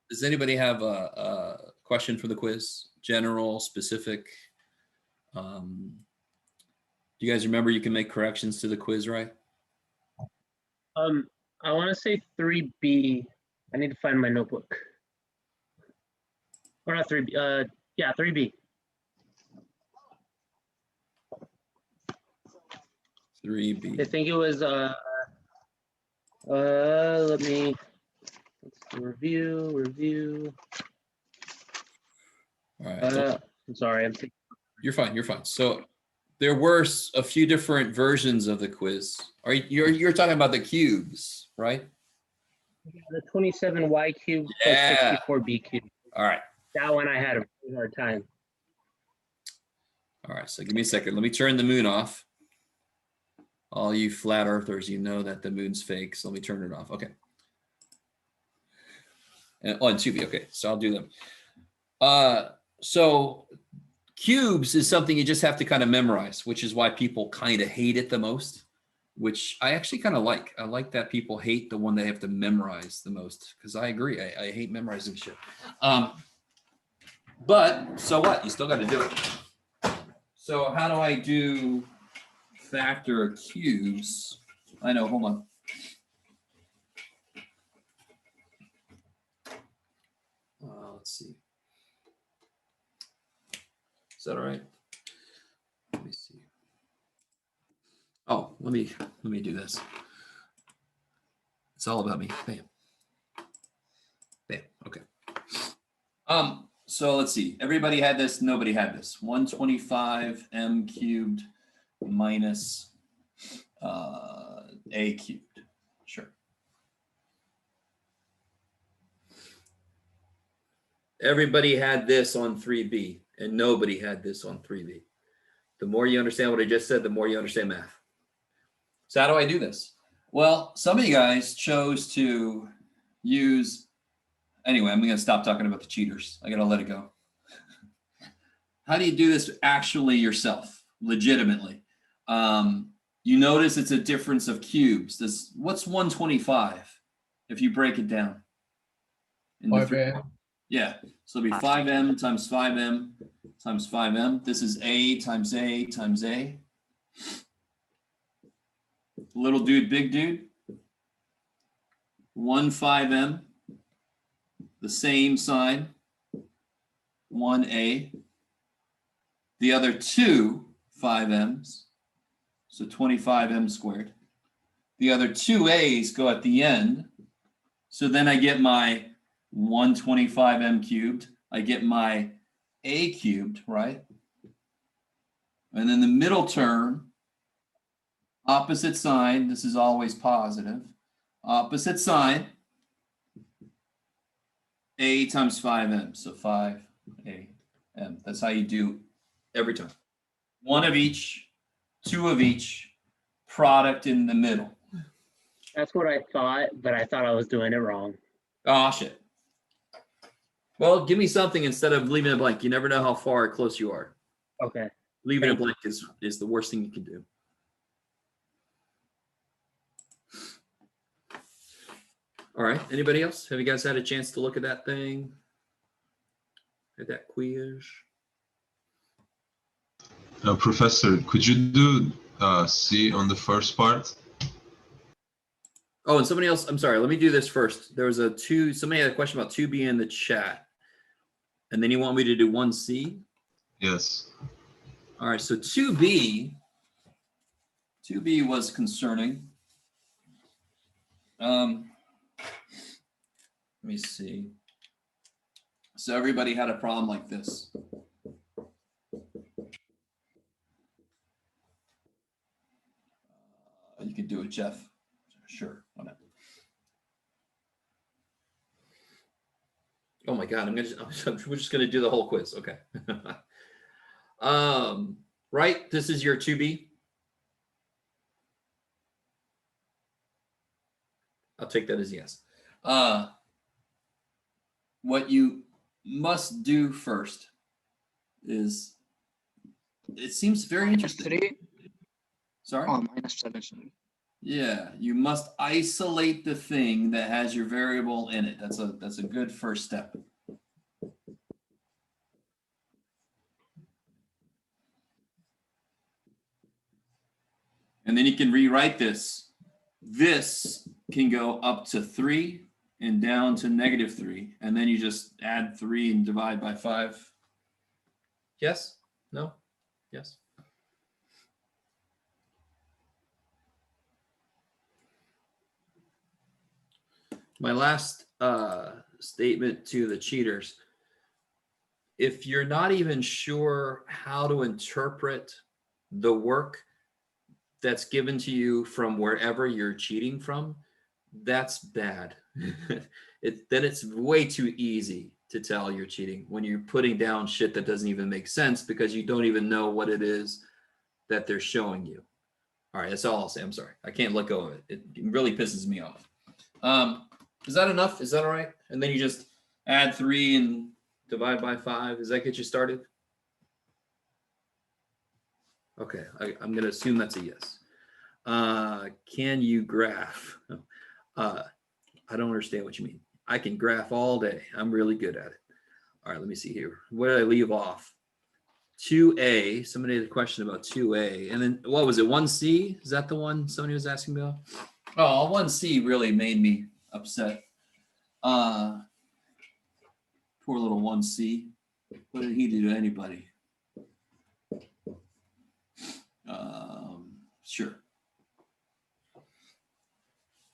Does anybody have a question for the quiz? General, specific? Do you guys remember you can make corrections to the quiz, right? I want to say 3B. I need to find my notebook. Or not 3B. Yeah, 3B. 3B. I think it was let's review. All right. I'm sorry. You're fine. You're fine. So there were a few different versions of the quiz. You're talking about the cubes, right? Yeah, the 27y cubed plus 64b cubed. All right. That one I had a really hard time. All right. So give me a second. Let me turn the moon off. All you flat earthers, you know that the moon's fake. So let me turn it off. Okay. And 2B. Okay. So I'll do them. So cubes is something you just have to kind of memorize, which is why people kind of hate it the most, which I actually kind of like. I like that people hate the one they have to memorize the most, because I agree. I hate memorizing shit. But so what? You still got to do it. So how do I do factor cubes? I know, hold on. Let's see. Is that all right? Let me see. Oh, let me do this. It's all about me. Bam. Bam. Okay. So let's see. Everybody had this. Nobody had this. 125 m cubed minus a cubed. Sure. Everybody had this on 3B, and nobody had this on 3B. The more you understand what I just said, the more you understand math. So how do I do this? Well, some of you guys chose to use, anyway, I'm going to stop talking about the cheaters. I got to let it go. How do you do this actually yourself, legitimately? You notice it's a difference of cubes. What's 125 if you break it down? 5m. Yeah, so it'll be 5m times 5m times 5m. This is a times a times a. Little dude, big dude. 1 5m, the same sign, 1a. The other 2 5m's, so 25m squared. The other 2 a's go at the end, so then I get my 125m cubed. I get my a cubed, right? And then the middle term, opposite sign, this is always positive. Opposite sign, a times 5m, so 5am. That's how you do every time. 1 of each, 2 of each, product in the middle. That's what I thought, but I thought I was doing it wrong. Oh, shit. Well, give me something instead of leaving it blank. You never know how far or close you are. Okay. Leaving it blank is the worst thing you can do. All right. Anybody else? Have you guys had a chance to look at that thing? At that quiz? Professor, could you do C on the first part? Oh, and somebody else, I'm sorry, let me do this first. There was somebody had a question about 2B in the chat. And then you want me to do 1C? Yes. All right, so 2B was concerning. Let me see. So everybody had a problem like this. You could do it, Jeff. Sure, whatever. Oh my God, we're just gonna do the whole quiz. Okay. Right, this is your 2B. I'll take that as yes. What you must do first is, it seems very interesting. -3. Sorry? Oh, -7. Yeah, you must isolate the thing that has your variable in it. That's a good first step. And then you can rewrite this. This can go up to 3 and down to -3. And then you just add 3 and divide by 5. Yes? No? Yes? My last statement to the cheaters. If you're not even sure how to interpret the work that's given to you from wherever you're cheating from, that's bad. Then it's way too easy to tell you're cheating when you're putting down shit that doesn't even make sense because you don't even know what it is that they're showing you. All right, that's all I'll say. I'm sorry. I can't let go of it. It really pisses me off. Is that enough? Is that all right? And then you just add 3 and divide by 5. Does that get you started? Okay, I'm going to assume that's a yes. Can you graph? I don't understand what you mean. I can graph all day. I'm really good at it. All right, let me see here. Where did I leave off? 2A. Somebody had a question about 2A. And then what was it? 1C? Is that the one somebody was asking me about? Oh, 1C really made me upset. Poor little 1C. What did he do to anybody? Sure.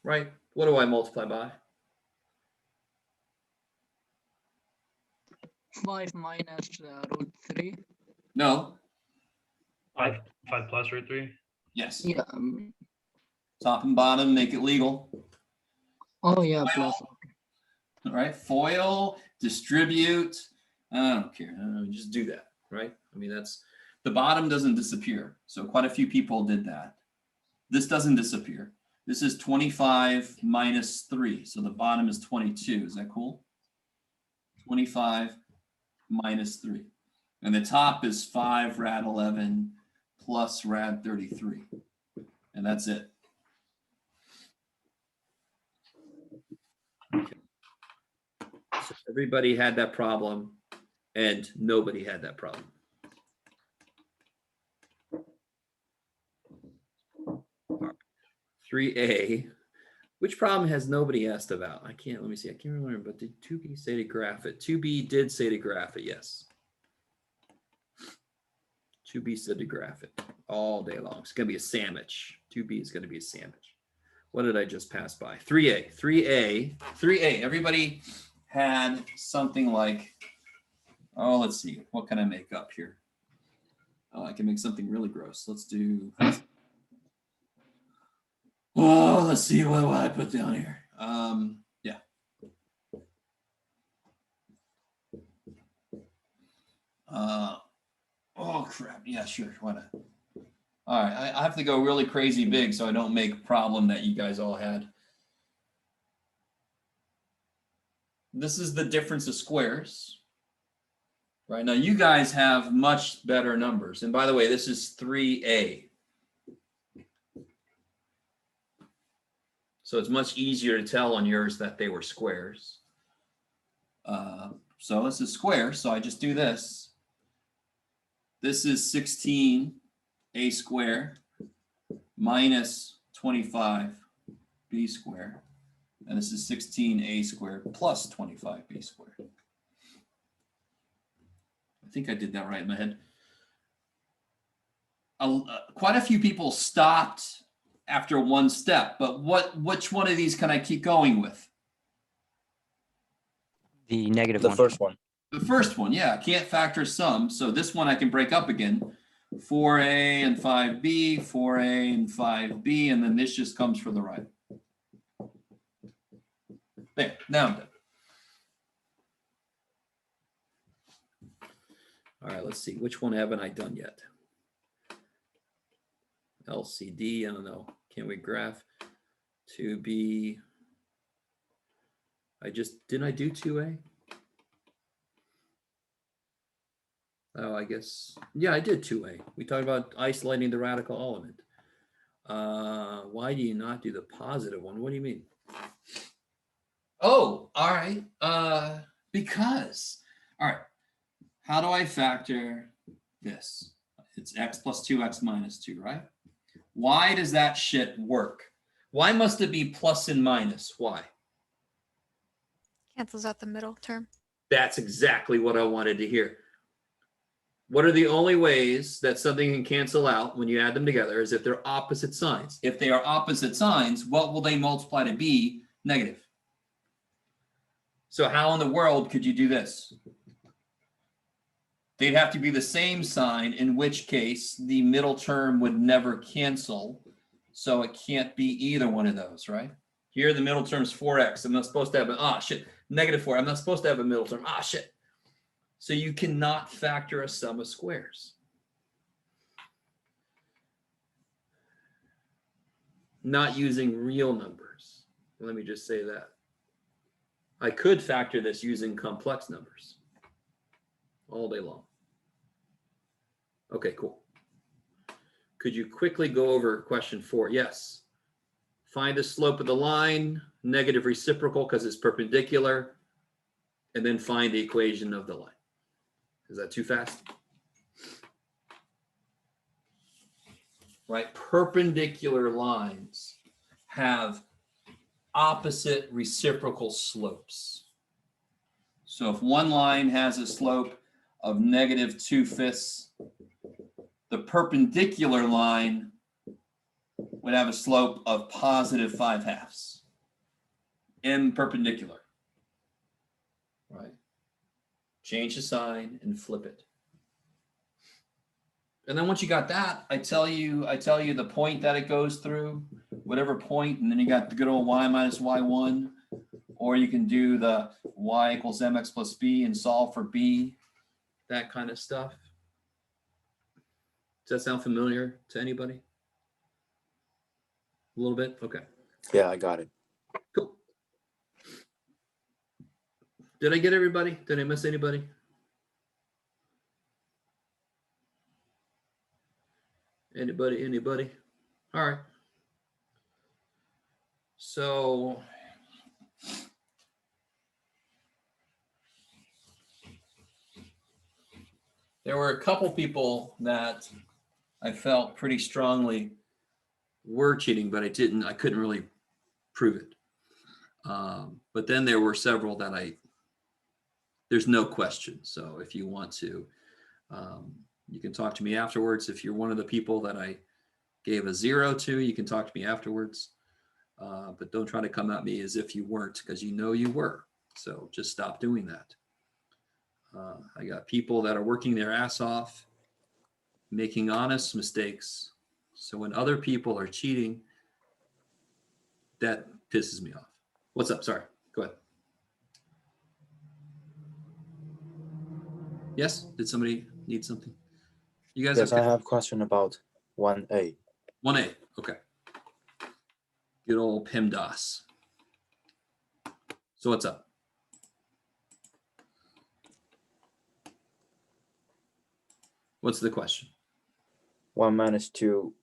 Right. What do I multiply by? 5 minus √3. No. 5 plus √3. Yes. Yeah. Top and bottom, make it legal. Oh yeah, plus. All right. FOIL, distribute. I don't care. Just do that. Right. I mean, that's the bottom doesn't disappear. So quite a few people did that. This doesn't disappear. This is 25 minus 3. So the bottom is 22. Is that cool? 25 minus 3. And the top is 5 rad 11 plus rad 33. And that's it. Okay. So everybody had that problem and nobody had that problem. All right. 3A. Which problem has nobody asked about? Let me see. I can't remember, but did 2B say to graph it? 2B did say to graph it, yes. 2B said to graph it all day long. It's going to be a sandwich. 2B is going to be a sandwich. What did I just pass by? 3A. Everybody had something like, oh, let's see. What can I make up here? Oh, I can make something really gross. Let's do, oh, let's see what I put down here. Yeah. Oh, crap. Yeah, sure. Why not? All right. I have to go really crazy big so I don't make a problem that you guys all had. This is the difference of squares. Right now, you guys have much better numbers. And by the way, this is 3A. So it's much easier to tell on yours that they were squares. So this is square. So I just do this. This is 16A squared minus 25B squared. And this is 16A squared plus 25B squared. I think I did that right in my head. Quite a few people stopped after one step, but which one of these can I keep going with? The negative The one. first one. The first one, yeah, can't factor sum. So this one I can break up again. 4A and 5B, 4A and 5B, and then this just comes for the right. There, now I'm done. All right, let's see. Which one haven't I done yet? LCD, I don't know. Can we graph 2B? Didn't I do 2A? Oh, I guess, yeah, I did 2A. We talked about isolating the radical element. Why do you not do the positive one? What do you mean? Oh, all right. Because, all right. How do I factor this? It's x plus 2x minus 2, right? Why does that shit work? Why must it be plus and minus? Why? Cancels out the middle term. That's exactly what I wanted to hear. What are the only ways that something can cancel out when you add them together is if they're opposite signs. If they are opposite signs, what will they multiply to be? Negative. So how in the world could you do this? They'd have to be the same sign, in which case the middle term would never cancel. So it can't be either one of those, right? Here the middle term is 4x. I'm not supposed to have negative 4. I'm not supposed to have a middle term. Shit. So you cannot factor a sum of squares. Not using real numbers. Let me just say that. I could factor this using complex numbers all day long. Okay, cool. Could you quickly go over question 4? Yes. Find the slope of the line, negative reciprocal because it's perpendicular, and then find the equation of the line. Is that too fast? Right, perpendicular lines have opposite reciprocal slopes. So if one line has a slope of negative 2/5, the perpendicular line would have a slope of positive 5/2 in perpendicular. Right? Change the sign and flip it. And then once you got that, I tell you the point that it goes through, whatever point, and then you got the good old y minus y1, or you can do the y equals mx plus b and solve for b, that kind of stuff. Does that sound familiar to anybody? A little bit? Okay. Yeah, I got it. Cool. Did I get everybody? Did I miss anybody? Anybody? All right. So there were a couple people that I felt pretty strongly were cheating, but I couldn't really prove it. But then there were several that there's no question. So if you want to, you can talk to me afterwards. If you're one of the people that I gave a 0 to, you can talk to me afterwards. But don't try to come at me as if you weren't, because you know you were. So just stop doing that. I got people that are working their ass off, making honest mistakes. So when other people are cheating, that pisses me off. What's up? Sorry. Go ahead. Yes? Did somebody need something? You guys? Yes, okay? I have a question about 1A. 1A. Okay. Good old PEMDAS. So what's up? What's the question? 1 minus 2,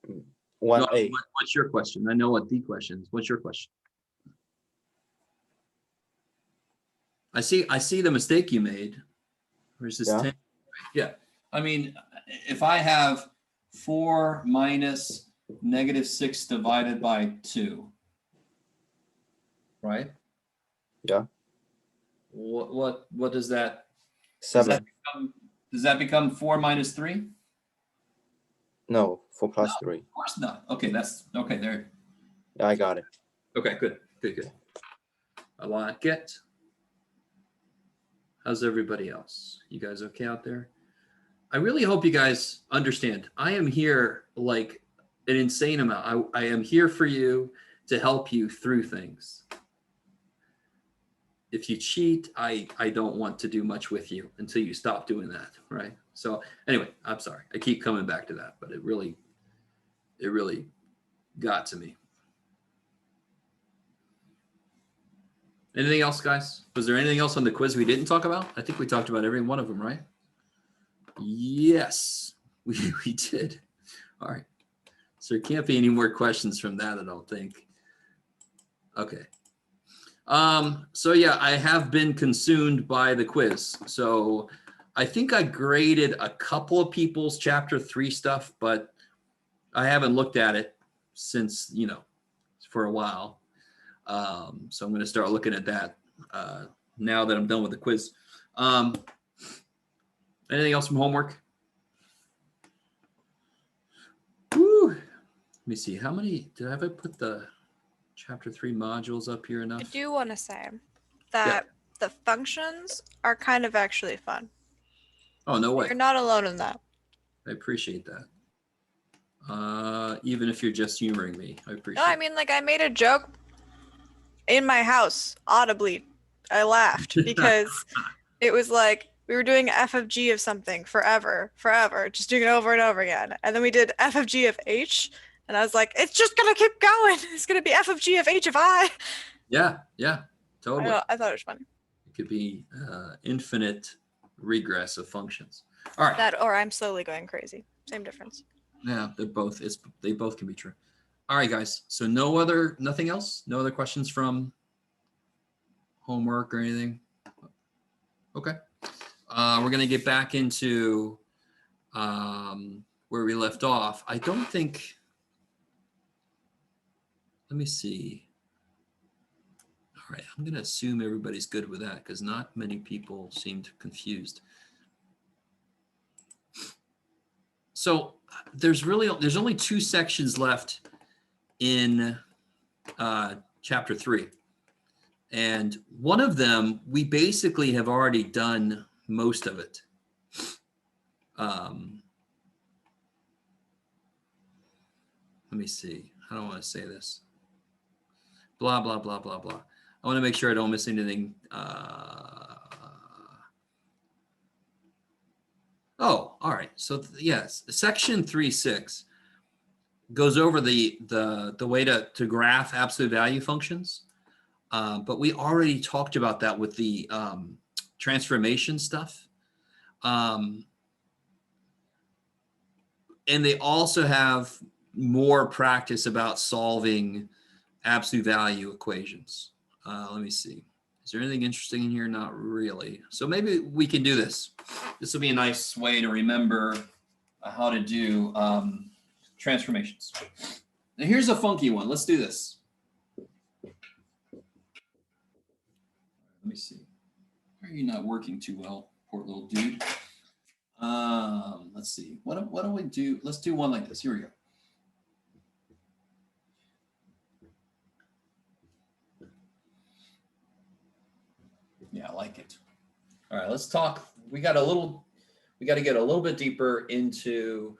No, 1A. what's your question? I know what the question is. What's your question? I see the mistake you made. Where's this Yeah. 10? Yeah. I mean, if I have 4 minus negative 6 divided by 2, right? Yeah. What does that? 7. Does that become 4 minus 3? No, 4 plus 3. Of course not. Okay, that's okay. There. Yeah, I got it. Okay, good. I like it. How's everybody else? You guys okay out there? I really hope you guys understand. I am here like an insane amount. I am here for you to help you through things. If you cheat, I don't want to do much with you until you stop doing that, right? So anyway, I'm sorry. I keep coming back to that, but it really got to me. Anything else, guys? Was there anything else on the quiz we didn't talk about? I think we talked about every one of them, right? Yes, we did. All right. So there can't be any more questions from that, I don't think. Okay. So yeah, I have been consumed by the quiz. So I think I graded a couple of people's chapter 3 stuff, but I haven't looked at it since, for a while. So I'm going to start looking at that now that I'm done with the quiz. Anything else from homework? Woo. Let me see. How many did I put the chapter 3 modules up here enough? I do want to say that the functions are kind of actually fun. Oh, no way. You're not alone in that. I appreciate that. Even if you're just humoring me, I appreciate No, I mean, like, I made a joke in my house audibly. I laughed because it was like we were doing f of g of something forever, just doing it over and over again. And then we did f of g of h. And I was like, it's just going to keep going. It's going to be f of g of h of I. Yeah, totally. I thought it was funny. It could be infinite regress of functions. All right. That, or I'm slowly going crazy. Same difference. Yeah, they both can be true. All right, guys. So nothing else? No other questions from homework or anything? Okay. We're going to get back into where we left off. I don't think, let me see. All right, I'm going to assume everybody's good with that because not many people seemed confused. So there's only 2 sections left in chapter 3. And one of them, we basically have already done most of it. Let me see. How do I want to say this? Blah, blah, blah, blah, blah. I want to make sure I don't miss anything. Oh, all right. So yes, section 3.6 goes over the way to graph absolute value functions. But we already talked about that with the transformation stuff. And they also have more practice about solving absolute value equations. Let me see. Is there anything interesting in here? Not really. So maybe we can do this. This will be a nice way to remember how to do transformations. Now here's a funky one. Let's do this. Let me see. Why are you not working too well, poor little dude? Let's see. What do we do? Let's do one like this. Here we go. Yeah, I like it. All right, let's talk. We got to get a little bit deeper into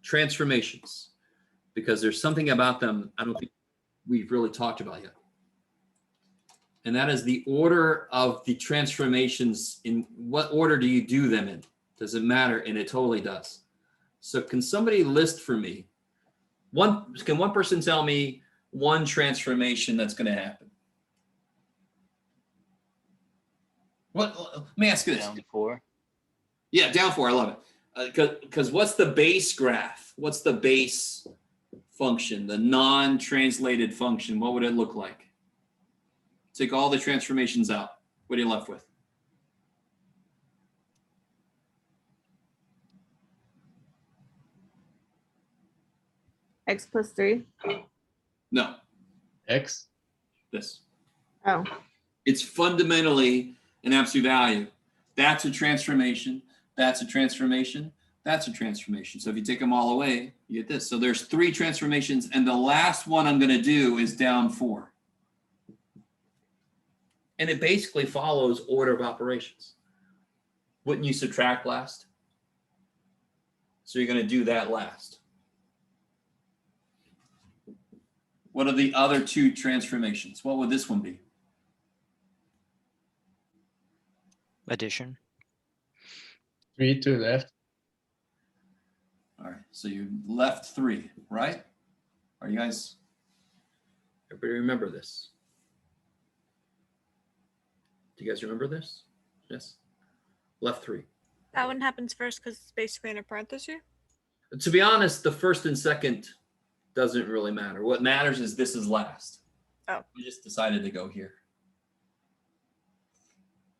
transformations because there's something about them I don't think we've really talked about yet. And that is the order of the transformations. In what order do you do them in? Does it matter? And it totally does. So can somebody list for me can one person tell me one transformation that's going to happen? Let me ask you this. Down 4. Yeah, down 4. I love it. Because what's the base graph? What's the base function? The non-translated function. What would it look like? Take all the transformations out. What are you left with? X plus 3. No. X. This. Oh. It's fundamentally an absolute value. That's a transformation. That's a transformation. That's a transformation. So if you take them all away, you get this. So there's 3 transformations, and the last one I'm going to do is down 4. And it basically follows order of operations. Wouldn't you subtract last? So you're going to do that last. What are the other 2 transformations? What would this one be? Addition. 3 to the left. All right, so you left 3, right? Are you guys, everybody remember this? Do you guys remember this? Yes. Left 3. That one happens first because it's basically in a parenthesis. To be honest, the first and second doesn't really matter. What matters is this is last. Oh. We just decided to go here.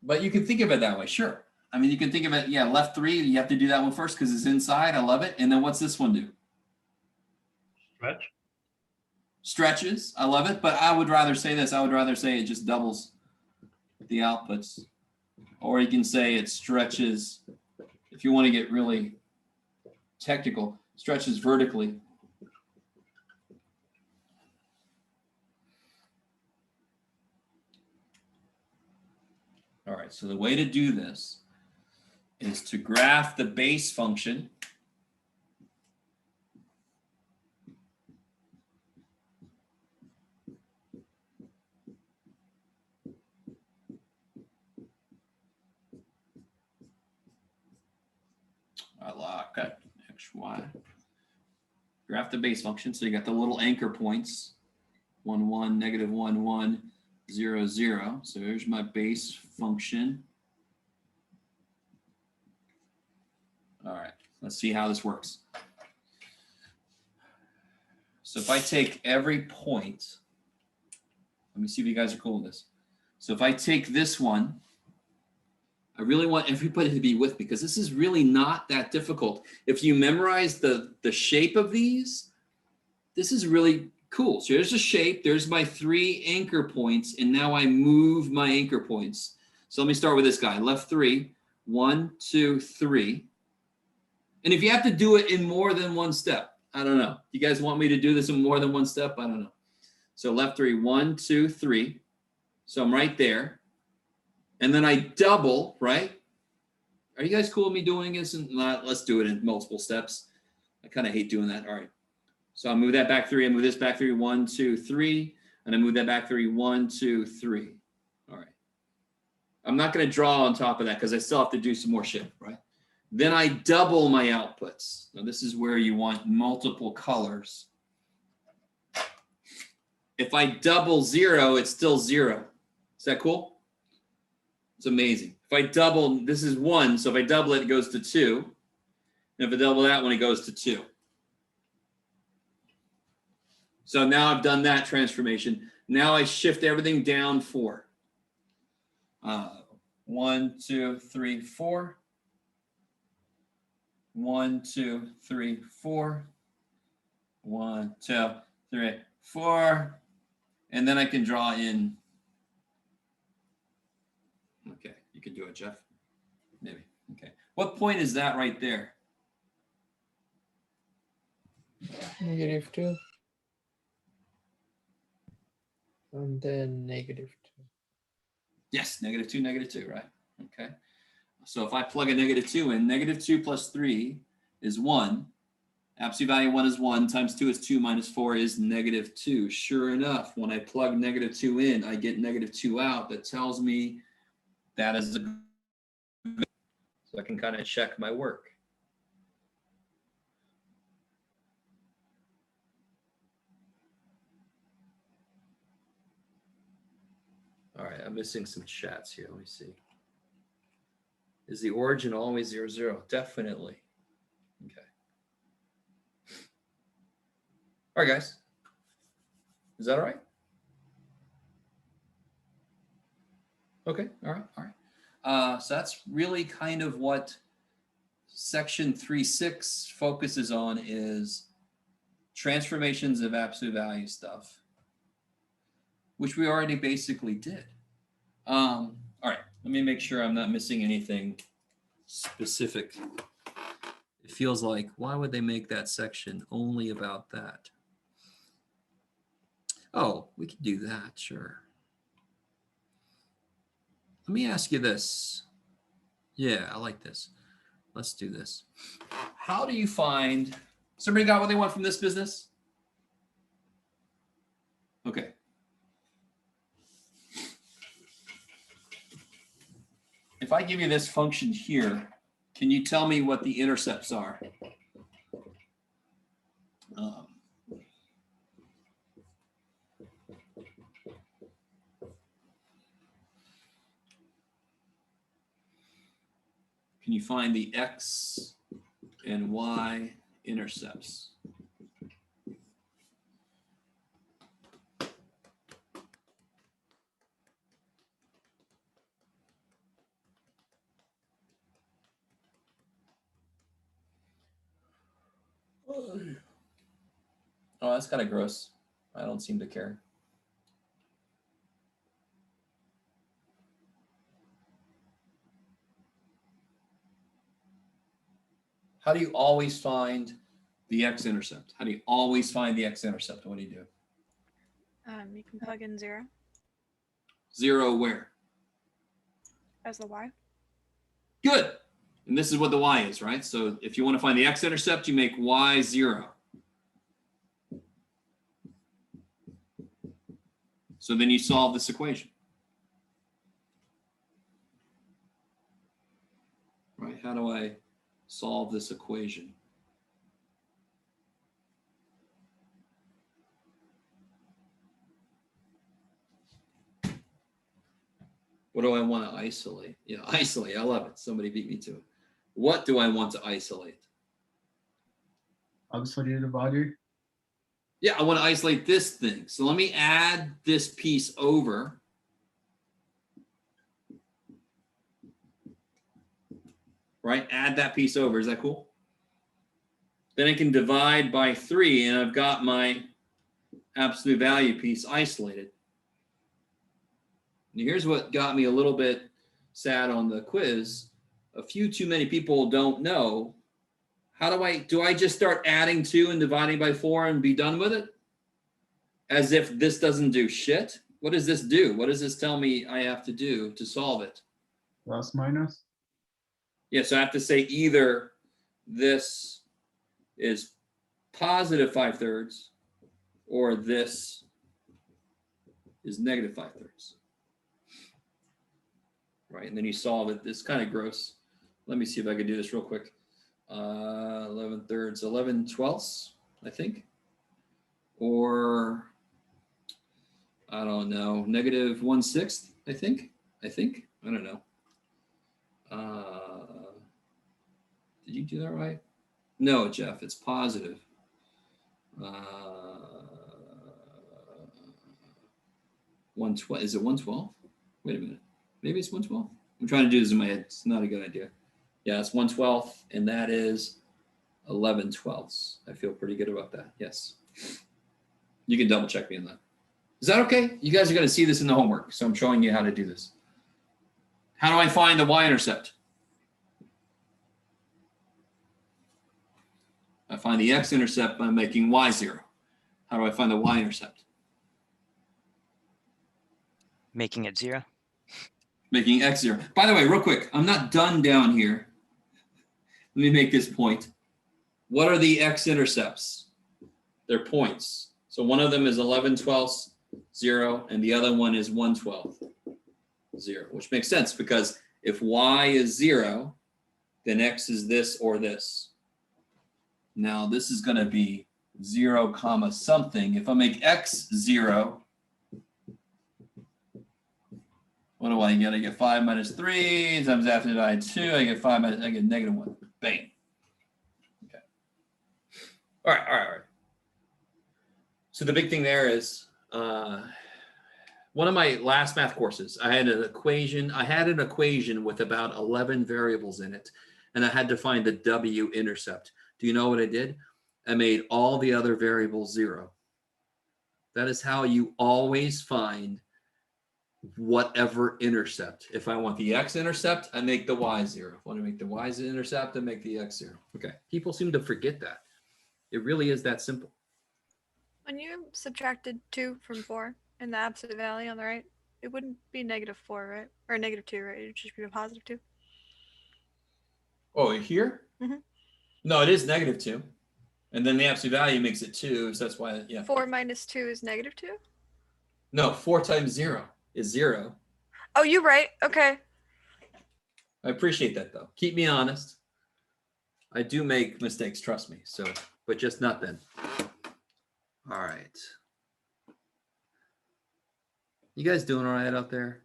But you can think of it that way, sure. I mean, you can think of it, yeah, left 3, you have to do that one first because it's inside. I love it. And then what's this one do? Stretch. Stretches. I love it. But I would rather say this. I would rather say it just doubles the outputs. Or you can say it stretches, if you want to get really technical, stretches vertically. All right, so the way to do this is to graph the base function. Okay, X, Y. Graph the base function. So you got the little anchor points, 1, 1, negative 1, 1, 0, 0. So here's my base function. All right, let's see how this works. So if I take every point, let me see if you guys are cool with this. So if I take this one, I really want everybody to be with me because this is really not that difficult. If you memorize the shape of these, this is really cool. So here's the shape. There's my 3 anchor points. And now I move my anchor points. So let me start with this guy. Left 3, 1, 2, 3. And if you have to do it in more than one step, I don't know. You guys want me to do this in more than one step? I don't know. So left 3, 1, 2, 3. So I'm right there. And then I double, right? Are you guys cool with me doing this? And let's do it in multiple steps. I kind of hate doing that. All right. So I move that back 3. I move this back 3, 1, 2, 3. And I move that back 3, 1, 2, 3. All right. I'm not going to draw on top of that because I still have to do some more shit, right? Then I double my outputs. Now this is where you want multiple colors. If I double 0, it's still 0. Is that cool? It's amazing. If I double, this is 1, so if I double it, it goes to 2. And if I double that one, it goes to 2. So now I've done that transformation. Now I shift everything down 4. 1, 2, 3, 4. 1, 2, 3, 4. 1, 2, 3, 4. And then I can draw in. Okay, you can do it, Jeff. Maybe. Okay. What point is that right there? -2. And then -2. Yes, -2, -2, right? Okay. So if I plug a -2 in, -2 plus 3 is 1. Absolute value 1 is 1 times 2 is 2 minus 4 is -2. Sure enough, when I plug -2 in, I get -2 out. That tells me that is a good. So I can kind of check my work. All right, I'm missing some chats here. Let me see. Is the origin always 0, 0? Definitely. Okay. All right, guys. Is that all right? Okay. All right. All right. So that's really kind of what section 3.6 focuses on, is transformations of absolute value stuff, which we already basically did. All right. Let me make sure I'm not missing anything specific. It feels like, why would they make that section only about that? Oh, we can do that, sure. Let me ask you this. Yeah, I like this. Let's do this. How do you find, somebody got what they want from this business? Okay. If I give you this function here, can you tell me what the intercepts are? Can you find the X and Y intercepts. Oh, that's kind of gross. I don't seem to care. How do you always find the x-intercept? How do you always find the x-intercept? What do you do? You can plug in 0 0 where? as the y. Good. And this is what the y is, right? So if you want to find the x-intercept, you make y 0. So then you solve this equation. Right? How do I solve this equation? What do I want to isolate? Yeah, isolate. I love it. Somebody beat me to it. What do I want to isolate? Absolute value. Yeah, I want to isolate this thing. So let me add this piece over. Right? Add that piece over. Is that cool? Then I can divide by 3, and I've got my absolute value piece isolated. And here's what got me a little bit sad on the quiz. A few too many people don't know. How do I just start adding 2 and dividing by 4 and be done with it? As if this doesn't do shit? What does this do? What does this tell me I have to do to solve it? Plus minus. Yeah, so I have to say either this is positive 5/3 or this is negative 5/3. Right, and then you solve it. It's kind of gross. Let me see if I can do this real quick. 11/3, 11/12, I think. Or, I don't know, negative 1/6, I think. I don't know. Did you do that right? No, Jeff, it's positive. 112, is it 112? Wait a minute. Maybe it's 112. I'm trying to do this in my head. It's not a good idea. Yeah, it's 1/12, and that is 11/12. I feel pretty good about that. Yes. You can double check me on that. Is that okay? You guys are going to see this in the homework, so I'm showing you how to do this. How do I find the y-intercept? I find the x-intercept by making y 0. How do I find the y-intercept? Making it 0. Making x 0. By the way, real quick, I'm not done down here. Let me make this point. What are the x-intercepts? They're points. So one of them is 11/12, 0, and the other one is 1/12, 0, which makes sense because if y is 0, then x is this or this. Now this is going to be 0 comma something. If I make x 0, what do I get? I get 5 minus 3 times after divide 2. I get 5 minus, I get negative 1. Bang. Okay. All right. So the big thing there is one of my last math courses, I had an equation with about 11 variables in it, and I had to find the w-intercept. Do you know what I did? I made all the other variables 0. That is how you always find whatever intercept. If I want the x-intercept, I make the y 0. If I want to make the y-intercept, I make the x 0. Okay. People seem to forget that. It really is that simple. When you subtracted 2 from 4 in the absolute value on the right, it wouldn't be -4, right? Or -2, right? It would just be a +2. Oh, here? Mhm. No, it is -2. And then the absolute value makes it 2. So that's why, yeah. 4 minus 2 is -2? No, 4 times 0 is 0. Oh, you're right. Okay. I appreciate that, though. Keep me honest. I do make mistakes, trust me. So, but just not then. All right. You guys doing all right out there?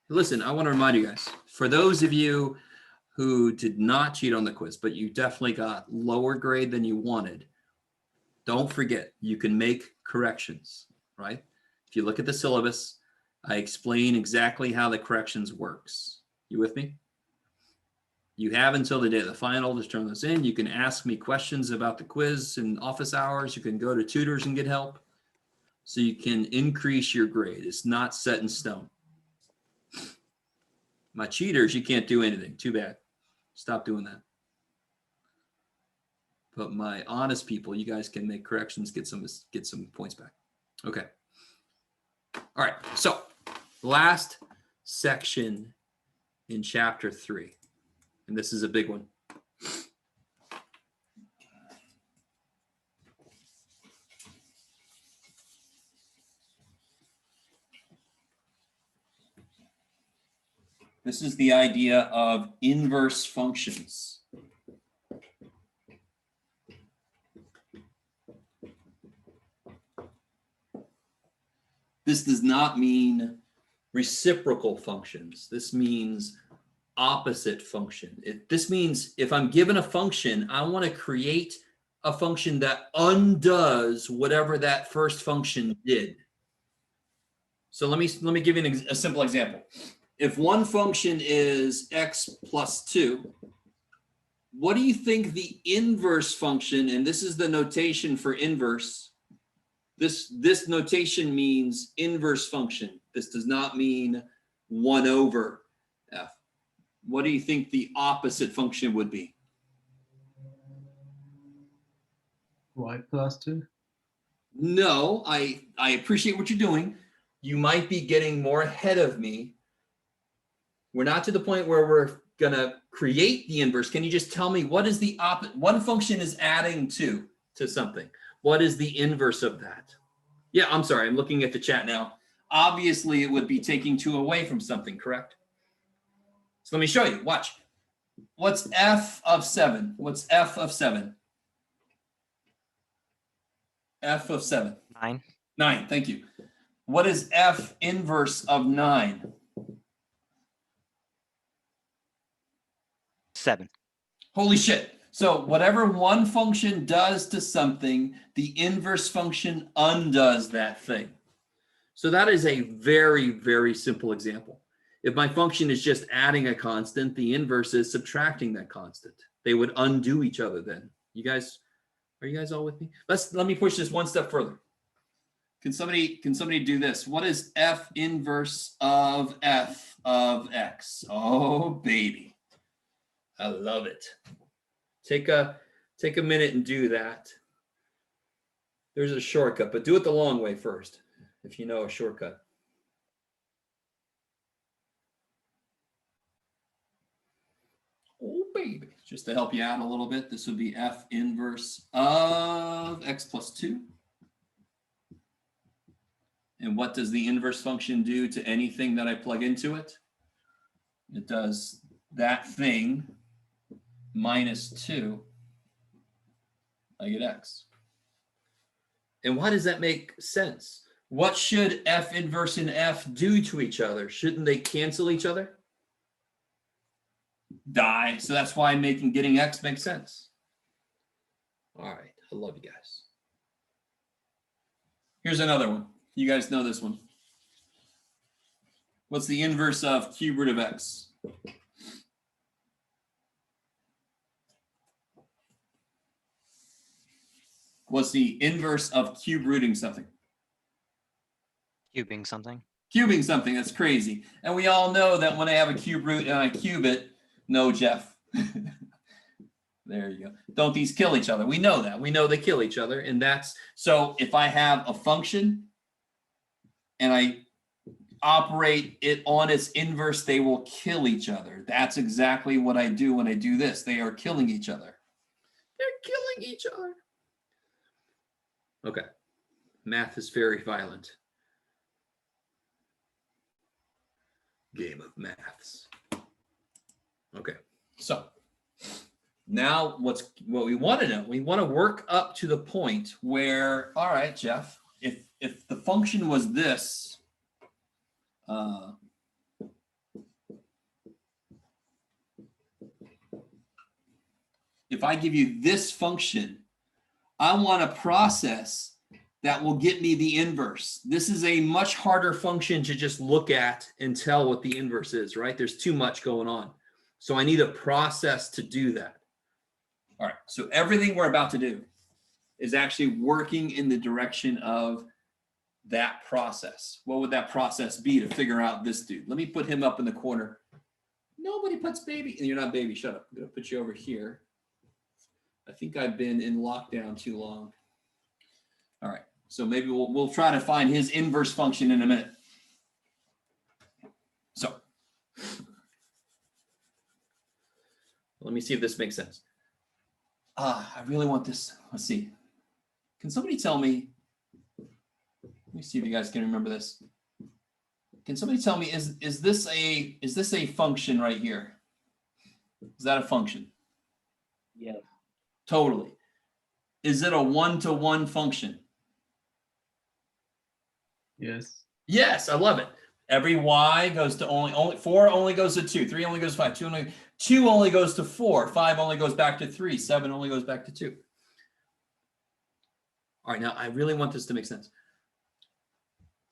Listen, I want to remind you guys, for those of you who did not cheat on the quiz, but you definitely got lower grade than you wanted, don't forget, you can make corrections, right? If you look at the syllabus, I explain exactly how the corrections works. You with me? You have until the day of the final to turn this in. You can ask me questions about the quiz in office hours. You can go to tutors and get help. So you can increase your grade. It's not set in stone. My cheaters, you can't do anything. Too bad. Stop doing that. But my honest people, you guys can make corrections, get some points back. Okay. All right. So last section in chapter 3. And this is a big one. This is the idea of inverse functions. This does not mean reciprocal functions. This means opposite function. This means if I'm given a function, I want to create a function that undoes whatever that first function did. So let me give you a simple example. If one function is x plus 2, what do you think the inverse function, and this is the notation for inverse, this notation means inverse function. This does not mean 1 over f. What do you think the opposite function would be? Y plus 2. No, I appreciate what you're doing. You might be getting more ahead of me. We're not to the point where we're gonna create the inverse. Can you just tell me what is the opposite? One function is adding to something. What is the inverse of that? Yeah, I'm sorry, I'm looking at the chat now. Obviously, it would be taking 2 away from something, correct? So let me show you, watch. What's f of 7? What's f of 7? F of 7. 9. 9, thank you. What is f inverse of 9? 7. Holy shit. So whatever one function does to something, the inverse function undoes that thing. So that is a very, very simple example. If my function is just adding a constant, the inverse is subtracting that constant. They would undo each other then. You guys, are you guys all with me? Let me push this one step further. Can somebody do this? What is f inverse of f of x? Oh, baby. I love it. Take a minute and do that. There's a shortcut, but do it the long way first, if you know a shortcut. Oh, baby. Just to help you out a little bit, this would be f inverse of x plus 2. And what does the inverse function do to anything that I plug into it? It does that thing minus 2. I get x. And why does that make sense? What should f inverse and f do to each other? Shouldn't they cancel each other? Die. So that's why I'm getting x makes sense. All right. I love you guys. Here's another one. You guys know this one. What's the inverse of cube root of x? What's the inverse of cube rooting something? Cubing something. Cubing something, that's crazy. And we all know that when I have a cube root and I cube it, no, Jeff. There you go. Don't these kill each other? We know that. We know they kill each other. And that's, so if I have a function and I operate it on its inverse, they will kill each other. That's exactly what I do when I do this. They are killing each other. They're killing each other. Okay. Math is very violent. Game of maths. Okay. So now what we want to know, we want to work up to the point where, all right, Jeff, if the function was this, if I give you this function, I want a process that will get me the inverse. This is a much harder function to just look at and tell what the inverse is, right? There's too much going on. So I need a process to do that. All right, so everything we're about to do is actually working in the direction of that process. What would that process be to figure out this dude? Let me put him up in the corner. Nobody puts baby, and you're not baby, shut up. I'm gonna put you over here. I think I've been in lockdown too long. All right, so maybe we'll try to find his inverse function in a minute. So let me see if this makes sense. I really want this. Let's see. Can somebody tell me? Let me see if you guys can remember this. Can somebody tell me, is this a function right here? Is that a function? Yes. Totally. Is it a one-to-one function? Yes. Yes, I love it. Every y goes to only 4 only goes to 2, 3 only goes to 5, 2 only goes to 4, 5 only goes back to 3, 7 only goes back to 2. All right, now I really want this to make sense.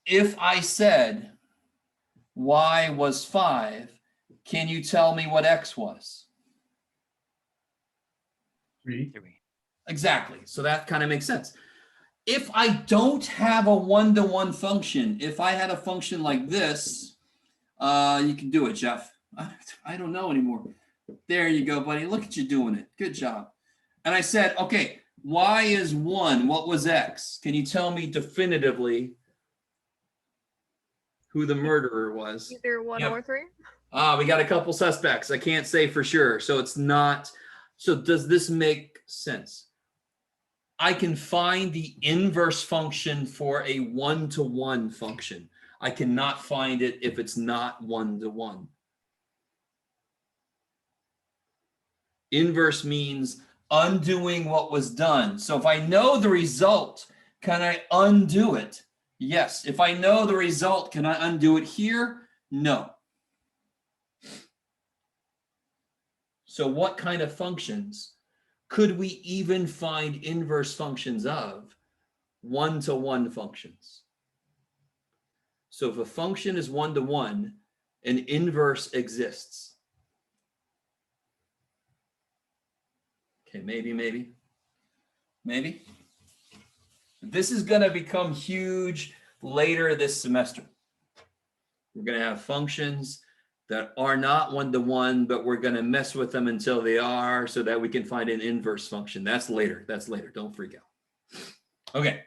If I said y was 5, can you tell me what x was? 3. 3. Exactly. So that kind of makes sense. If I don't have a one-to-one function, if I had a function like this, you can do it, Jeff. I don't know anymore. There you go, buddy. Look at you doing it. Good job. And I said, okay, y is 1. What was x? Can you tell me definitively who the murderer was? Either 1 Yep. or 3. We got a couple suspects. I can't say for sure. So it's not. So does this make sense? I can find the inverse function for a one-to-one function. I cannot find it if it's not one-to-one. Inverse means undoing what was done. So if I know the result, can I undo it? Yes. If I know the result, can I undo it here? No. So what kind of functions could we even find inverse functions of? One-to-one functions. So if a function is one-to-one, an inverse exists. Okay, maybe. This is going to become huge later this semester. We're going to have functions that are not one-to-one, but we're going to mess with them until they are so that we can find an inverse function. That's later. Don't freak out. Okay.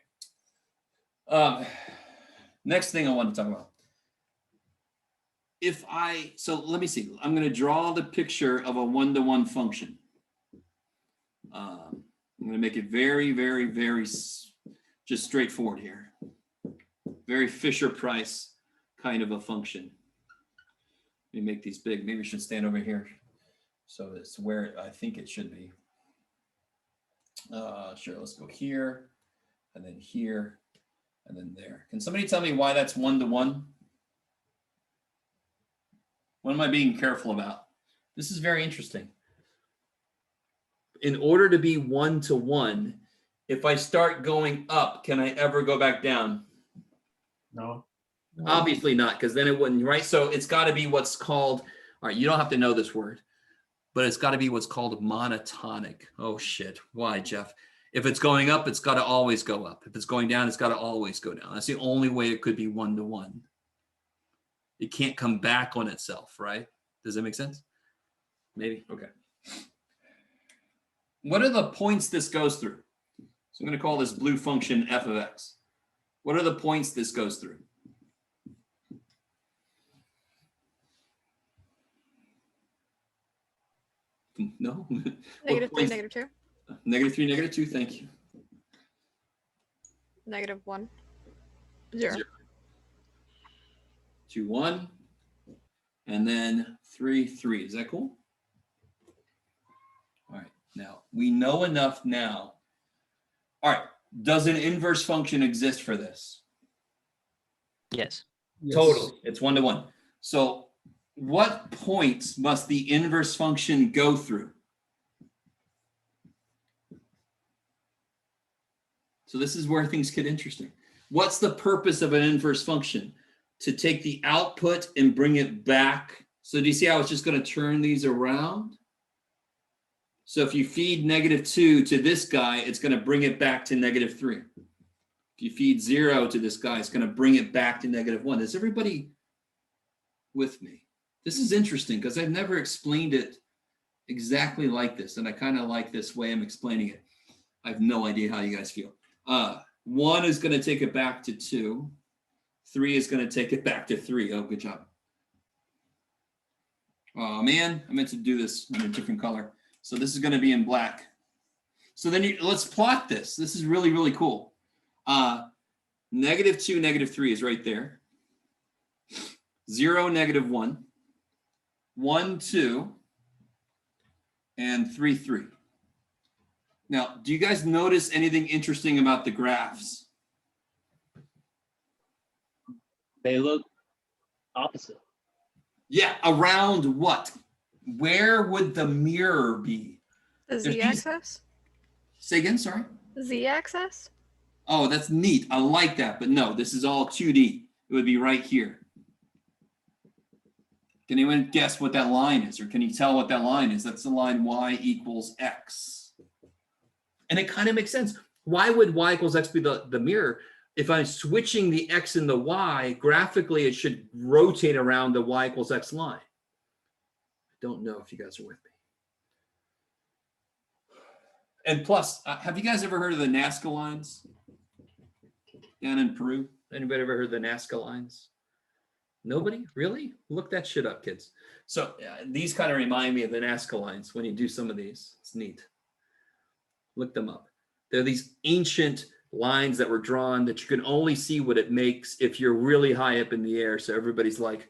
Next thing I want to talk about. So let me see. I'm going to draw the picture of a one-to-one function. I'm going to make it very, very, very just straightforward here. Very Fisher-Price kind of a function. Let me make these big. Maybe we should stand over here. So it's where I think it should be. Sure, let's go here, and then here, and then there. Can somebody tell me why that's one-to-one? What am I being careful about? This is very interesting. In order to be one-to-one, if I start going up, can I ever go back down? No. Obviously not, because then it wouldn't, right? So it's got to be what's called, all right, you don't have to know this word, but it's got to be what's called monotonic. Oh, shit. Why, Jeff? If it's going up, it's got to always go up. If it's going down, it's got to always go down. That's the only way it could be one-to-one. It can't come back on itself, right? Does that make sense? Maybe? Okay. What are the points this goes through? So I'm going to call this blue function f of x. What are the points this goes through? No. -3, -2. -3, -2. Thank you. -1. 0. 2, 1. And then 3, 3. Is that cool? All right. Now, we know enough now. All right. Does an inverse function exist for this? Yes. Totally. It's one-to-one. So what points must the inverse function go through? So this is where things get interesting. What's the purpose of an inverse function? To take the output and bring it back. So do you see how it's just going to turn these around? So if you feed -2 to this guy, it's going to bring it back to -3. If you feed 0 to this guy, it's going to bring it back to -1. Is everybody with me? This is interesting because I've never explained it exactly like this, and I kind of like this way I'm explaining it. I have no idea how you guys feel. 1 is going to take it back to 2. 3 is going to take it back to 3. Oh, good job. Oh man, I meant to do this in a different color. So this is going to be in black. So then let's plot this. This is really, really cool. -2, -3 is right there. 0, -1. 1, 2, and 3, 3. Now, do you guys notice anything interesting about the graphs? They look opposite. Yeah, around what? Where would the mirror be? The There's z-axis? Say again, sorry? Z-axis? Oh, that's neat. I like that, but no, this is all 2D. It would be right here. Can anyone guess what that line is, or can you tell what that line is? That's the line y equals x. And it kind of makes sense. Why would y equals x be the mirror? If I'm switching the x and the y, graphically, it should rotate around the y equals x line. I don't know if you guys are with me. And plus, have you guys ever heard of the Nazca Lines down in Peru? Anybody ever heard of the Nazca Lines? Nobody? Really? Look that shit up, kids. So these kind of remind me of the Nazca Lines when you do some of these. It's neat. Look them up. They're these ancient lines that were drawn that you can only see what it makes if you're really high up in the air. So everybody's like,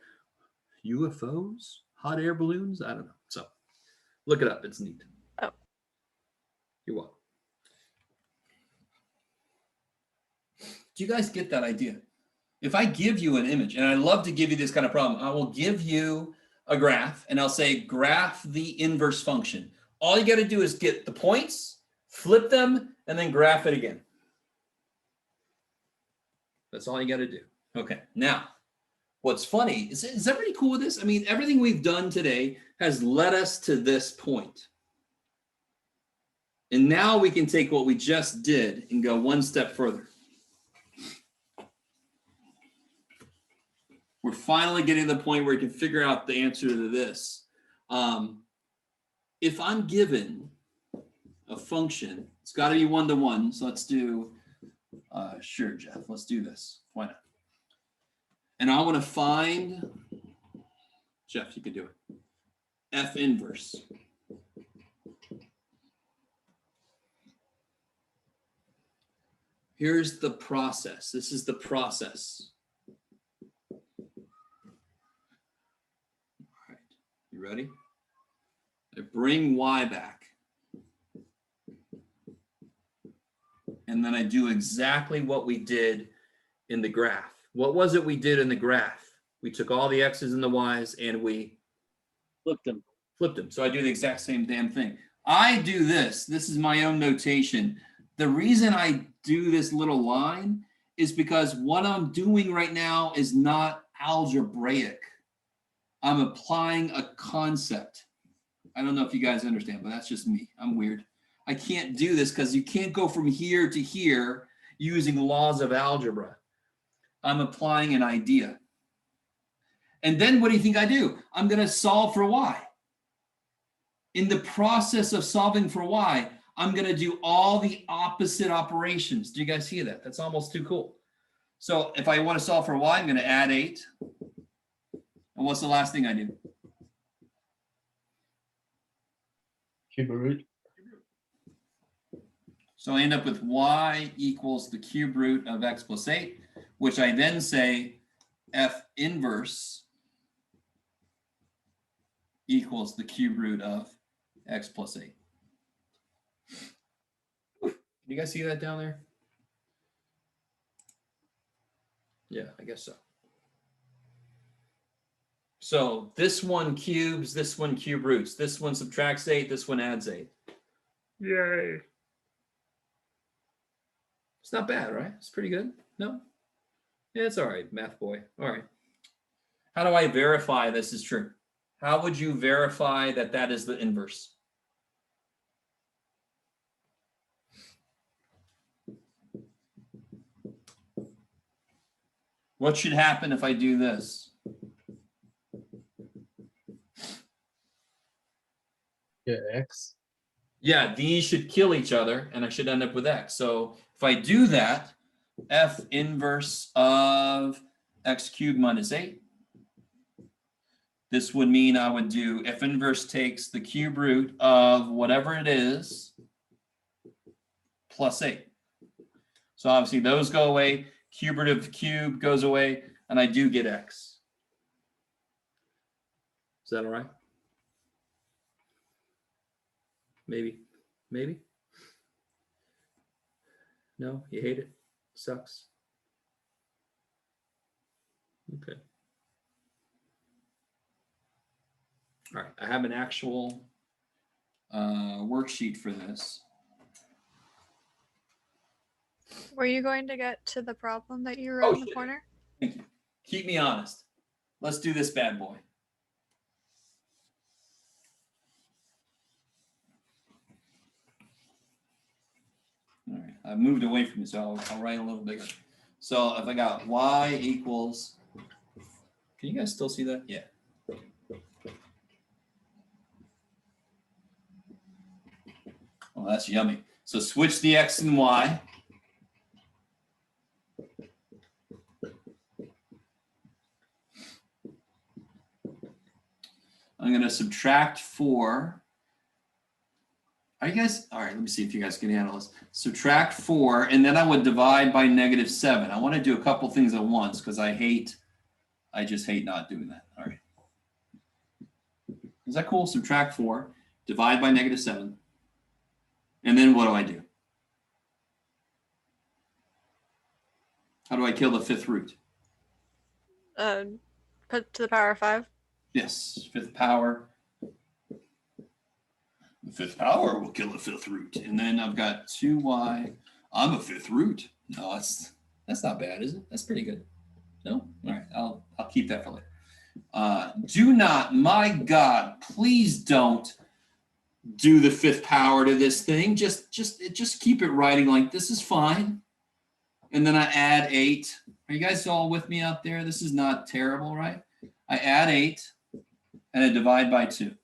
UFOs? Hot air balloons? I don't know. So look it up. It's neat. Oh. You're welcome. Do you guys get that idea? If I give you an image, and I love to give you this kind of problem, I will give you a graph and I'll say graph the inverse function. All you got to do is get the points, flip them, and then graph it again. That's all you got to do. Okay, now, what's funny, is everybody cool with this? I mean, everything we've done today has led us to this point. And now we can take what we just did and go one step further. We're finally getting to the point where we can figure out the answer to this. If I'm given a function, it's got to be one-to-one. So let's do, sure, Jeff, let's do this. Why not? And I want to find, Jeff, you can do it, F inverse. Here's the process. This is the process. All right, you ready? I bring y back. And then I do exactly what we did in the graph. What was it we did in the graph? We took all the x's and the y's and we Flipped them. So I do the exact same damn thing. I do this. This is my own notation. The reason I do this little line is because what I'm doing right now is not algebraic. I'm applying a concept. I don't know if you guys understand, but that's just me. I'm weird. I can't do this because you can't go from here to here using laws of algebra. I'm applying an idea. And then what do you think I do? I'm going to solve for y. In the process of solving for y, I'm going to do all the opposite operations. Do you guys see that? That's almost too cool. So if I want to solve for y, I'm going to add 8. And what's the last thing I do? Cube root. So I end up with y equals the cube root of x plus 8, which I then say f inverse equals the cube root of x plus 8. Can you guys see that down there? Yeah, I guess so. So this one cubes, this one cube roots. This one subtracts 8, this one adds 8. Yay. It's not bad, right? It's pretty good. No? Yeah, it's all right, math boy. All right. How do I verify this is true? How would you verify that that is the inverse? What should happen if I do this? Yeah, X. Yeah, these should kill each other, and I should end up with X. So if I do that, F inverse of X cubed minus 8. This would mean I would do F inverse takes the cube root of whatever it is plus 8. So obviously those go away. Cube root of the cube goes away, and I do get X. Is that all right? Maybe. Maybe? No? You hate it? Sucks? Okay. All right, I have an actual worksheet for this. Were you going to get to the problem that you wrote in the shit. corner? Thank you. Keep me honest. Let's do this bad boy. All right, I moved away from it, so I'll write a little bigger. So if I got y equals, can you guys still see that? Yeah. Oh, that's yummy. So switch the x and y. I'm going to subtract 4. Are you guys, all right, let me see if you guys can handle this. Subtract 4, and then I would divide by -7. I want to do a couple things at once because I just hate not doing that. All right. Is that cool? Subtract 4, divide by -7. And then what do I do? How do I kill the 5th root? Put to the power of 5. Yes, 5th power. The 5th power will kill the 5th root. And then I've got 2y. I'm a 5th root. No, that's not bad, is it? That's pretty good. No? All right, I'll keep that for later. Do not, my God, please don't do the 5th power to this thing. Just keep it writing like this is fine. And then I add 8. Are you guys all with me out there? This is not terrible, right? I add 8 and I divide by 2.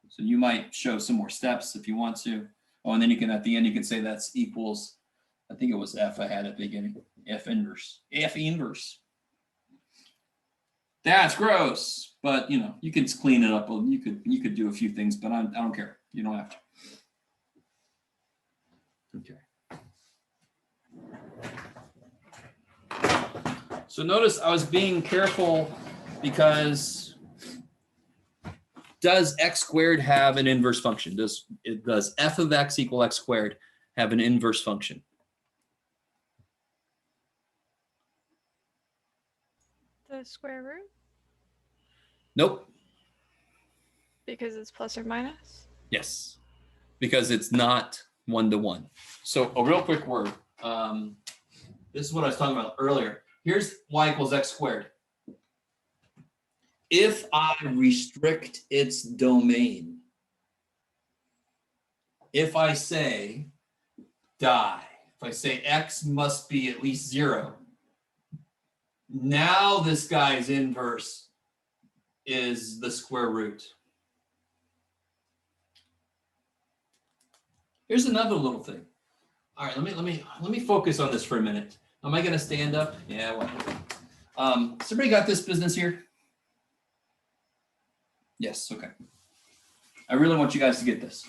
So you might show some more steps if you want to. Oh, and then you can, at the end, you can say that's equals, I think it was F I had at the beginning. F inverse. F inverse. That's gross, but you know, you can clean it up. You could do a few things, but I don't care. You don't have to. Okay. So notice I was being careful because does x squared have an inverse function? Does f of x equal x squared have an inverse function? The square root? Nope. Because it's plus or minus? Yes, because it's not 1-to-1. So a real quick word. This is what I was talking about earlier. Here's y equals x squared. If I restrict its domain, if I say die, if I say x must be at least 0, now this guy's inverse is the square root. Here's another little thing. All right, let me focus on this for a minute. Am I going to stand up? Yeah. Well, somebody got this business here? Yes. Okay. I really want you guys to get this.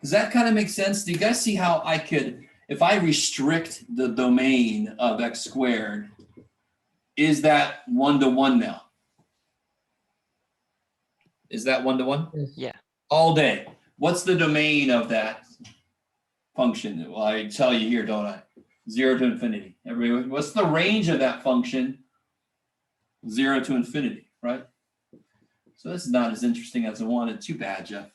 Does that kind of make sense? Do you guys see how I could, if I restrict the domain of x squared, is that 1-to-1 now? Is that 1-to-1? Yeah. All day. What's the domain of that function? Well, I tell you here, don't I? 0 to infinity. Everybody, what's the range of that function? 0 to infinity, right? So this is not as interesting as I wanted. Too bad, Jeff.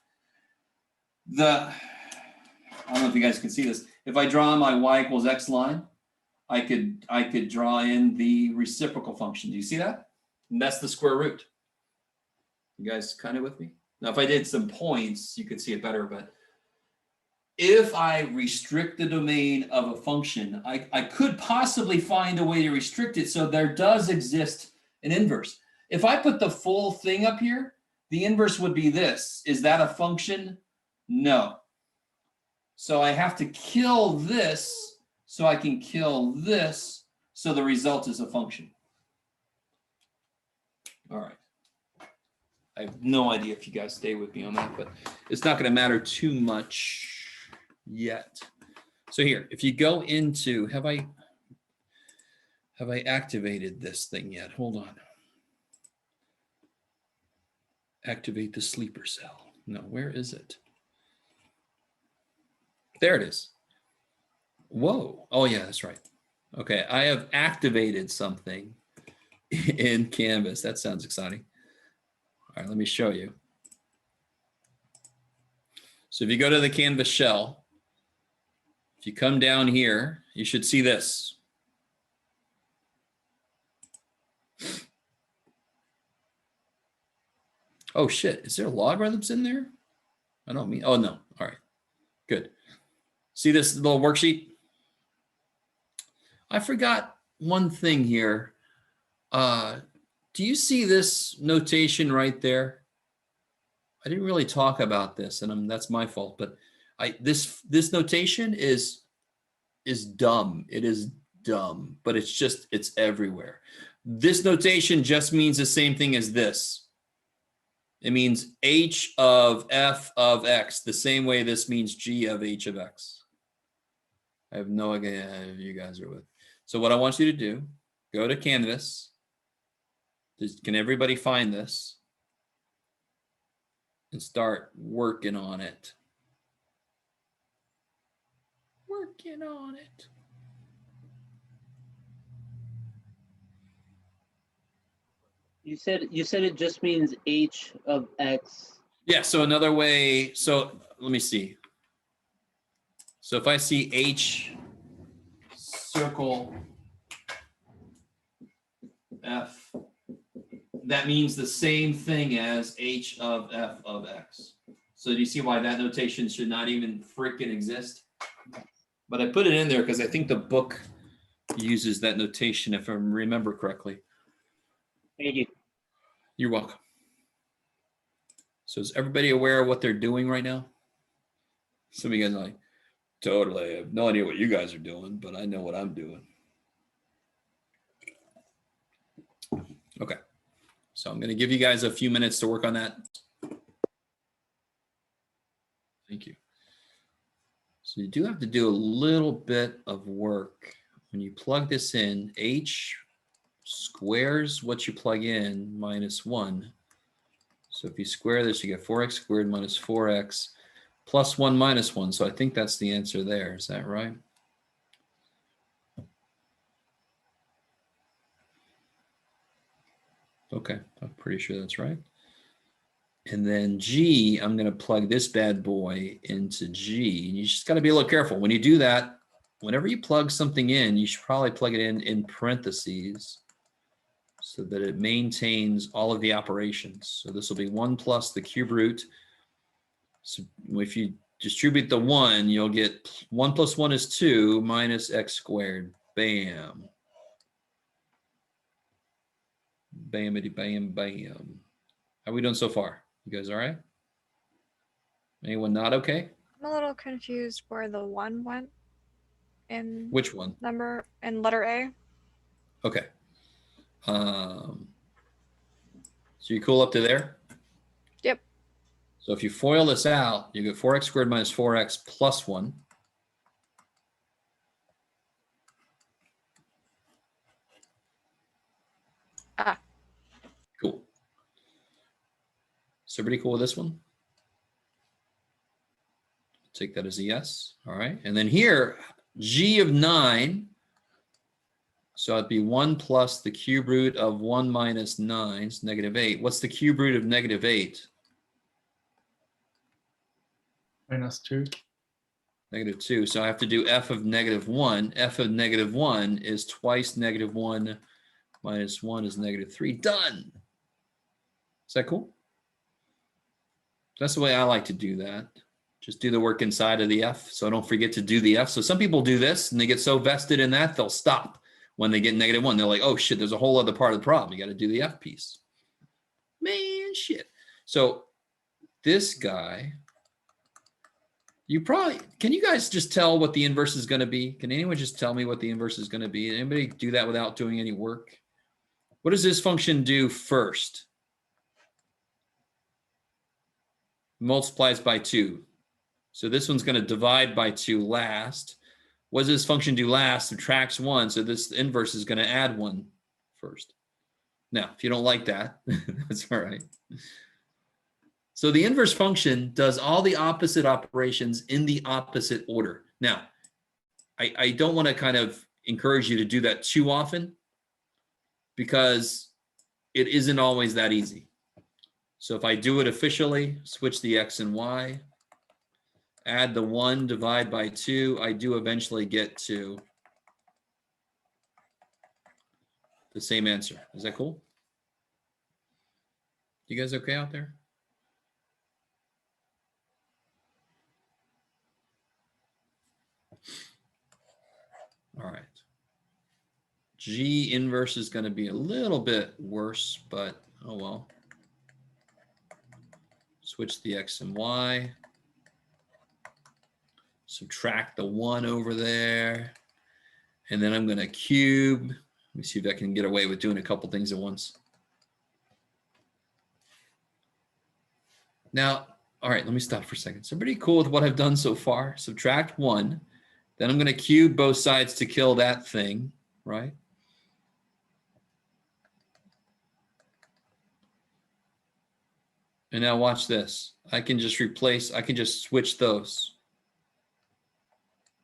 I don't know if you guys can see this. If I draw my y equals x line, I could draw in the reciprocal function. Do you see that? And that's the square root. You guys kind of with me? Now, if I did some points, you could see it better, but if I restrict the domain of a function, I could possibly find a way to restrict it so there does exist an inverse. If I put the full thing up here, the inverse would be this. Is that a function? No. So I have to kill this so I can kill this, so the result is a function. All right. I have no idea if you guys stay with me on that, but it's not going to matter too much yet. So here, if you go into, have I activated this thing yet? Hold on. Activate the sleeper cell. No, where is it? There it is. Whoa. Oh yeah, that's right. Okay, I have activated something in Canvas. That sounds exciting. All right, let me show you. So if you go to the Canvas shell, if you come down here, you should see this. Oh shit, is there logarithms in there? I don't mean, oh no, all right, good. See this little worksheet? I forgot one thing here. Do you see this notation right there? I didn't really talk about this, and that's my fault, but this notation is dumb. It is dumb, but it's everywhere. This notation just means the same thing as this. It means h of f of x, the same way this means g of h of x. I have no idea if you guys are with. So what I want you to do, go to Canvas. Can everybody find this? And start working on it. Working on it. You said it just means h of x. Yeah, so another way, so let me see. So if I see h circle f, that means the same thing as h of f of x. So do you see why that notation should not even freaking exist? But I put it in there because I think the book uses that notation, if I remember correctly. Thank you. You're welcome. So is everybody aware of what they're doing right now? Some of you guys are like, totally. I have no idea what you guys are doing, but I know what I'm doing. Okay. So I'm going to give you guys a few minutes to work on that. Thank you. So you do have to do a little bit of work. When you plug this in, h squares what you plug in minus 1. So if you square this, you get 4x squared minus 4x plus 1 minus 1. So I think that's the answer there. Is that right? Okay, I'm pretty sure that's right. And then G, I'm going to plug this bad boy into G. And you just got to be a little careful. When you do that, whenever you plug something in, you should probably plug it in parentheses so that it maintains all of the operations. So this will be 1 plus the cube root. So if you distribute the 1, you'll get 1 plus 1 is 2 minus x squared. Bam. Bamity bam bam. How are we doing so far? You guys all right? Anyone not okay? I'm a little confused where the 1 went in Which one? number in letter A. Okay. So you cool up to there? Yep. So if you FOIL this out, you get 4x squared minus 4x plus 1. Ah. Cool. So everybody cool with this one? Take that as a yes. All right. And then here, g of 9. So it'd be 1 plus the cube root of 1 minus 9 is negative 8. What's the cube root of negative 8? -2. -2. So I have to do f of -1. F of -1 is twice -1 minus 1 is -3. Done. Is that cool? That's the way I like to do that. Just do the work inside of the f, so I don't forget to do the f. So some people do this, and they get so vested in that, they'll stop when they get -1. They're like, oh, shit, there's a whole other part of the problem. You got to do the f piece. Man, shit. So this guy, can you guys just tell what the inverse is going to be? Can anyone just tell me what the inverse is going to be? Anybody do that without doing any work? What does this function do first? Multiplies by 2. So this one's going to divide by 2 last. What does this function do last? Subtracts 1. So this inverse is going to add 1 first. Now, if you don't like that, that's all right. So the inverse function does all the opposite operations in the opposite order. Now, I don't want to kind of encourage you to do that too often because it isn't always that easy. So if I do it officially, switch the x and y, add the 1, divide by 2, I do eventually get to the same answer. Is that cool? You guys okay out there? All right. G inverse is going to be a little bit worse, but oh well. Switch the x and y. Subtract the 1 over there. And then I'm going to cube. Let me see if I can get away with doing a couple things at once. Now, all right, let me stop for a second. So pretty cool with what I've done so far. Subtract 1. Then I'm going to cube both sides to kill that thing, right? And now watch this. I can just switch those.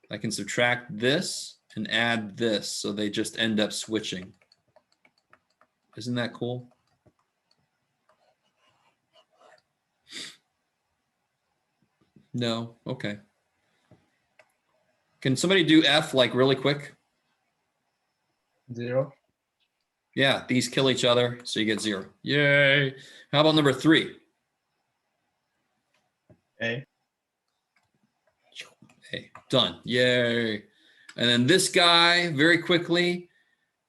I can subtract this and add this, so they just end up switching. Isn't that cool? No? Okay. Can somebody do F like really quick? 0. Yeah, these kill each other, so you get 0. Yay. How about number 3? A. A. Done. Yay. And then this guy, very quickly,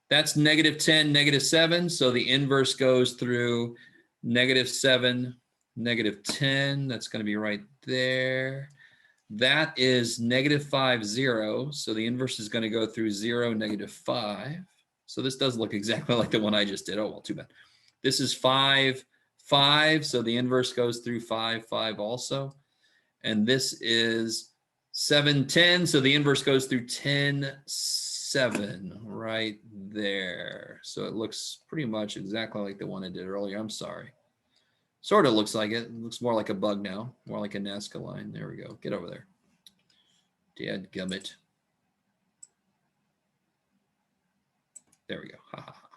that's -10, -7. So the inverse goes through -7, -10. That's going to be right there. That is -5, 0. So the inverse is going to go through 0, -5. So this does look exactly like the one I just did. Oh, well, too bad. This is 5, 5. So the inverse goes through 5, 5 also. And this is 7, 10. So the inverse goes through 10, 7 right there. So it looks pretty much exactly like the one I did earlier. I'm sorry. Sort of looks like it. It looks more like a bug now, more like a Nazca line. There we go. Get over there. Dadgummit. There we go. Ha, ha, ha.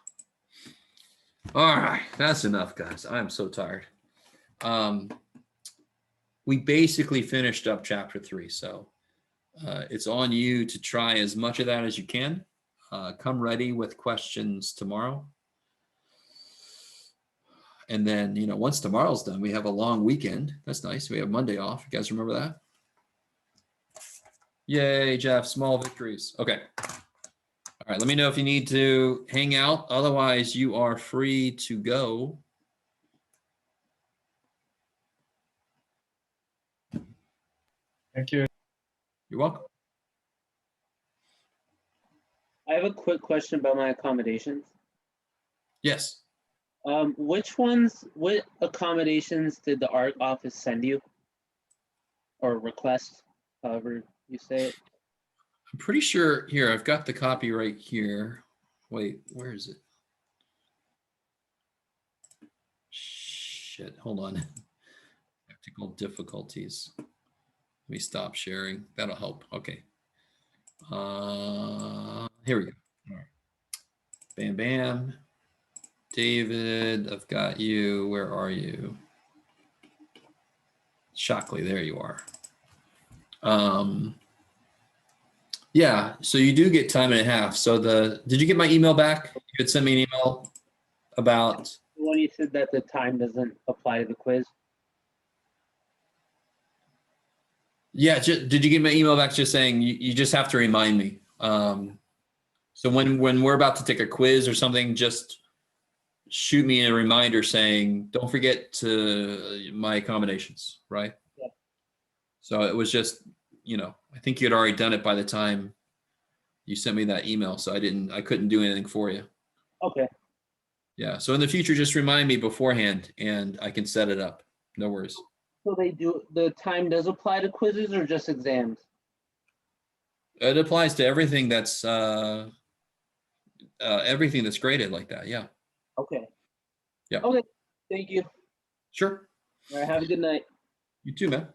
All right, that's enough, guys. I'm so tired. We basically finished up chapter 3, so it's on you to try as much of that as you can. Come ready with questions tomorrow. And then, you know, once tomorrow's done, we have a long weekend. That's nice. We have Monday off. You guys remember that? Yay, Jeff, small victories. Okay. All right, let me know if you need to hang out. Otherwise, you are free to go. Thank you. You're welcome. I have a quick question about my accommodations. Yes. What accommodations did the ARC office send you? Or request, however you say it? I'm pretty sure here, I've got the copy right here. Wait, where is it? Shit, hold on. Technical difficulties. Let me stop sharing. That'll help. Okay. Here we go. All right. Bam, bam. David, I've got you. Where are you? Shockley, there you are. Yeah, so you do get time and a half. So did you get my email back? You had sent me an email about, When you said that the time doesn't apply to the quiz. yeah, did you get my email back just saying you just have to remind me? So when we're about to take a quiz or something, just shoot me a reminder saying, don't forget to my accommodations, right? Yeah. So it was just, I think you had already done it by the time you sent me that email. So I couldn't do anything for you. Okay. Yeah. So in the future, just remind me beforehand and I can set it up. No worries. So the time does apply to quizzes or just exams? It applies to everything that's graded like that. Yeah. Okay. Yeah. Okay. Thank you. Sure. All right. Have a good night. You too, man.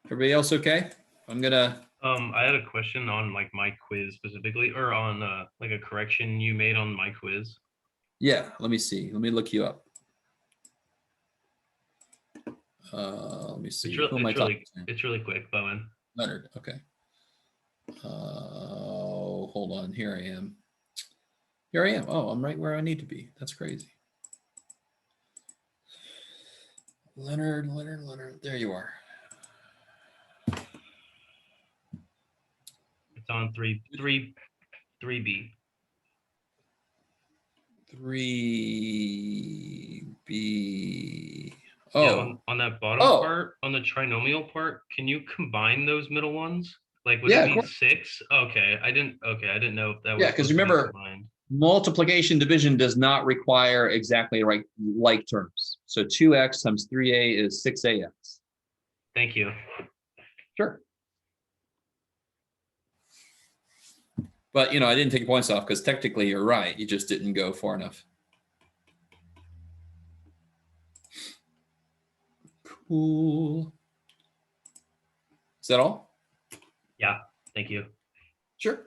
Everybody else okay? I'm gonna. I had a question on like my quiz specifically, or on like a correction you made on my quiz. Yeah. Let me see. Let me look you up. Let me see. Who am I talking to? It's really quick, Bowen. Leonard. Okay. Hold on. Here I am. Oh, I'm right where I need to be. That's crazy. Leonard. There you are. It's on 3B. 3B. Oh. Yeah, on that bottom part, on the trinomial part, can you combine those middle ones? Like, would it be 6? Okay, I didn't know if that was. Yeah, because remember, multiplication division does not require exactly like terms. So 2x times 3a is 6ax. Thank you. Sure. But, I didn't take points off because technically you're right. You just didn't go far enough. Cool. Is that all? Yeah. Thank you. Sure.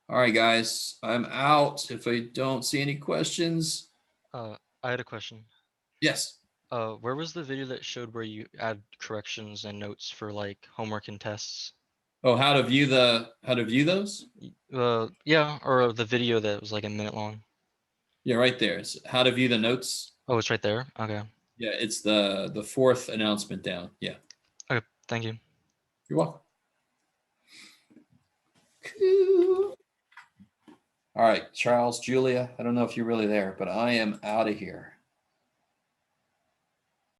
All right, guys. I'm out. If I don't see any questions. I had a question. Yes. Where was the video that showed where you add corrections and notes for like homework and tests? Oh, how to view those? Yeah, or the video that was like a minute long. Yeah, right there. It's how to view the notes. Oh, it's right there. Okay. Yeah, it's the fourth announcement down. Yeah. Okay. Thank you. You're welcome. Cool. All right, Charles, Julia. I don't know if you're really there, but I am out of here.